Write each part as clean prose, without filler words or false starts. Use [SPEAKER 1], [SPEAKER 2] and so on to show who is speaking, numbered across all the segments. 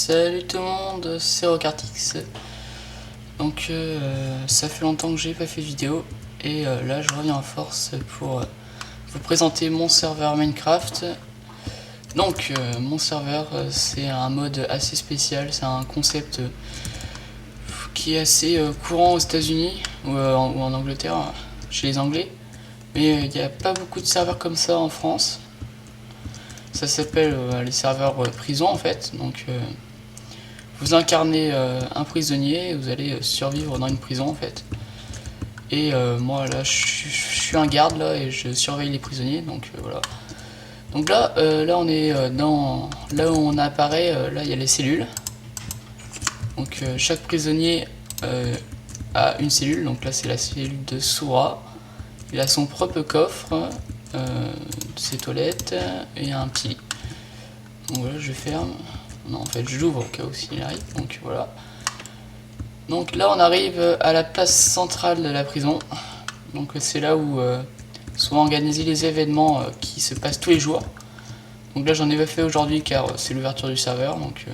[SPEAKER 1] Salut tout le monde, c'est Rocartix. Donc ça fait longtemps que j'ai pas fait de vidéo et là je reviens en force pour vous présenter mon serveur Minecraft. Donc mon serveur c'est un mode assez spécial, c'est un concept qui est assez courant aux États-Unis ou en Angleterre, chez les Anglais. Mais il n'y a pas beaucoup de serveurs comme ça en France. Ça s'appelle les serveurs prison en fait. Donc vous incarnez un prisonnier et vous allez survivre dans une prison en fait. Et moi là je suis un garde là et je surveille les prisonniers, donc voilà. Donc là, on est dans là où on apparaît, là il y a les cellules. Donc chaque prisonnier a une cellule, donc là c'est la cellule de Sora. Il a son propre coffre, ses toilettes et un petit lit. Donc voilà, je ferme. Non, en fait je l'ouvre au cas où s'il arrive, donc voilà. Donc là on arrive à la place centrale de la prison. Donc c'est là où sont organisés les événements qui se passent tous les jours. Donc là j'en ai pas fait aujourd'hui car c'est l'ouverture du serveur, donc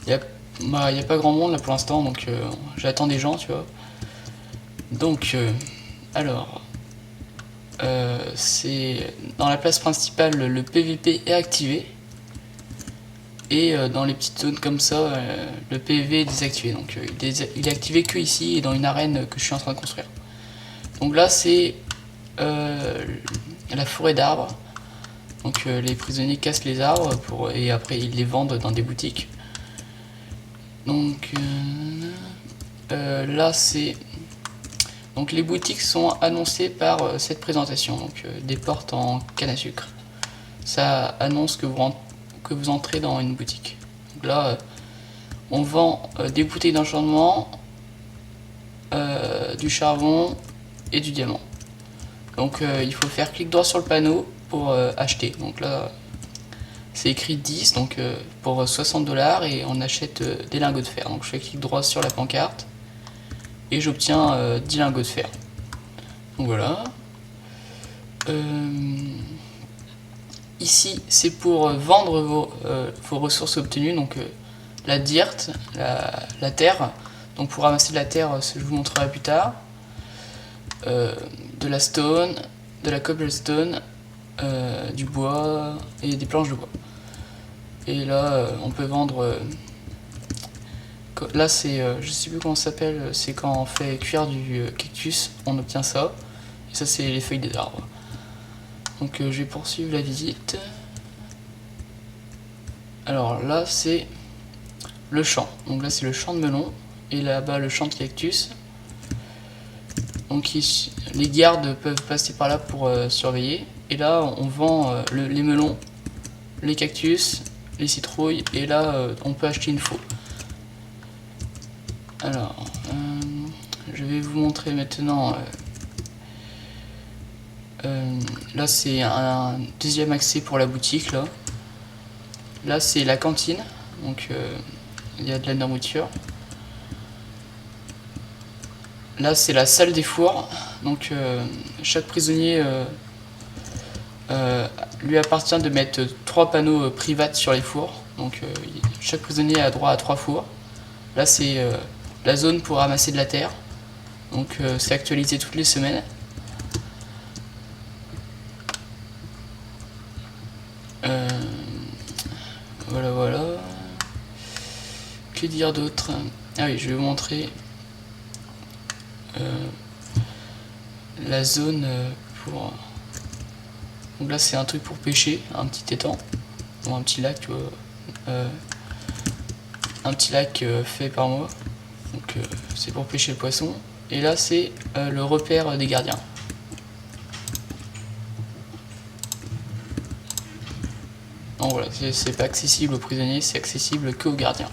[SPEAKER 1] il y a pas grand monde là pour l'instant, donc j'attends des gens, tu vois. Donc alors c'est dans la place principale, le PVP est activé. Et dans les petites zones comme ça, le PV est désactivé. Donc il est activé que ici et dans une arène que je suis en train de construire. Donc là c'est la forêt d'arbres. Donc les prisonniers cassent les arbres et après ils les vendent dans des boutiques. Donc là c'est... Donc les boutiques sont annoncées par cette présentation. Donc des portes en canne à sucre. Ça annonce que vous entrez dans une boutique. Donc là on vend des bouteilles d'enchantement, du charbon et du diamant. Donc il faut faire clic droit sur le panneau pour acheter. Donc là c'est écrit 10, donc pour 60$ et on achète des lingots de fer. Donc je fais clic droit sur la pancarte et j'obtiens 10 lingots de fer. Donc voilà. Ici c'est pour vendre vos ressources obtenues, donc la dirt, la terre. Donc pour ramasser de la terre, je vous montrerai plus tard. De la stone, de la cobblestone, du bois et des planches de bois. Et là on peut vendre là c'est je sais plus comment ça s'appelle, c'est quand on fait cuire du cactus, on obtient ça. Et ça c'est les feuilles des arbres. Donc je vais poursuivre la visite. Alors là c'est le champ. Donc là c'est le champ de melon et là-bas le champ de cactus. Donc les gardes peuvent passer par là pour surveiller. Et là on vend les melons, les cactus, les citrouilles, et là on peut acheter une faux. Alors je vais vous montrer maintenant là c'est un deuxième accès pour la boutique. Là c'est la cantine, donc il y a de la nourriture. Là c'est la salle des fours, donc chaque prisonnier lui appartient de mettre 3 panneaux privates sur les fours. Donc chaque prisonnier a droit à 3 fours. Là c'est la zone pour ramasser de la terre, donc c'est actualisé toutes les semaines. Voilà. Que dire d'autre? Ah oui, je vais vous montrer la zone pour... Donc là c'est un truc pour pêcher, un petit étang, ou un petit lac, tu vois. Un petit lac fait par moi. Donc c'est pour pêcher le poisson. Et là c'est le repère des gardiens. Donc voilà, c'est pas accessible aux prisonniers, c'est accessible que aux gardiens.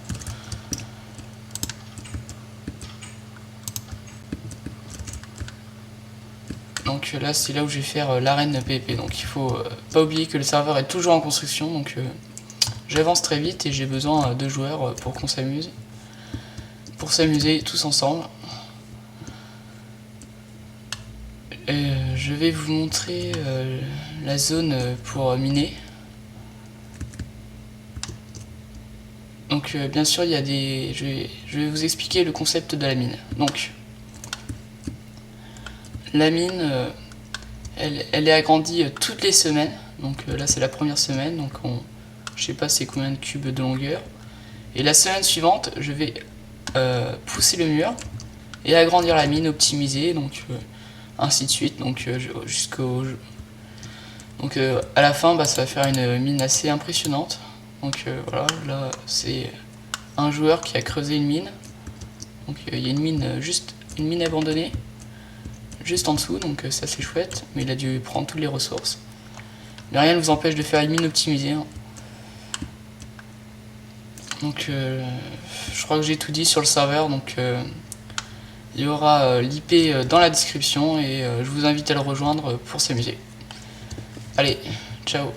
[SPEAKER 1] Donc là c'est là où je vais faire l'arène PvP. Donc il faut pas oublier que le serveur est toujours en construction, donc j'avance très vite et j'ai besoin de joueurs pour qu'on s'amuse. Pour s'amuser tous ensemble. Je vais vous montrer la zone pour miner. Donc bien sûr il y a des... Je vais vous expliquer le concept de la mine. Donc la mine, elle est agrandie toutes les semaines. Donc là c'est la première semaine, donc je sais pas c'est combien de cubes de longueur. Et la semaine suivante je vais pousser le mur et agrandir la mine, optimiser, donc ainsi de suite, donc jusqu'au... Donc à la fin ça va faire une mine assez impressionnante. Donc voilà, là c'est un joueur qui a creusé une mine. Donc il y a une mine, juste une mine abandonnée juste en dessous, donc ça c'est chouette, mais il a dû prendre toutes les ressources. Mais rien ne vous empêche de faire une mine optimisée, hein. Donc je crois que j'ai tout dit sur le serveur, donc il y aura l'IP dans la description et je vous invite à le rejoindre pour s'amuser. Allez, ciao.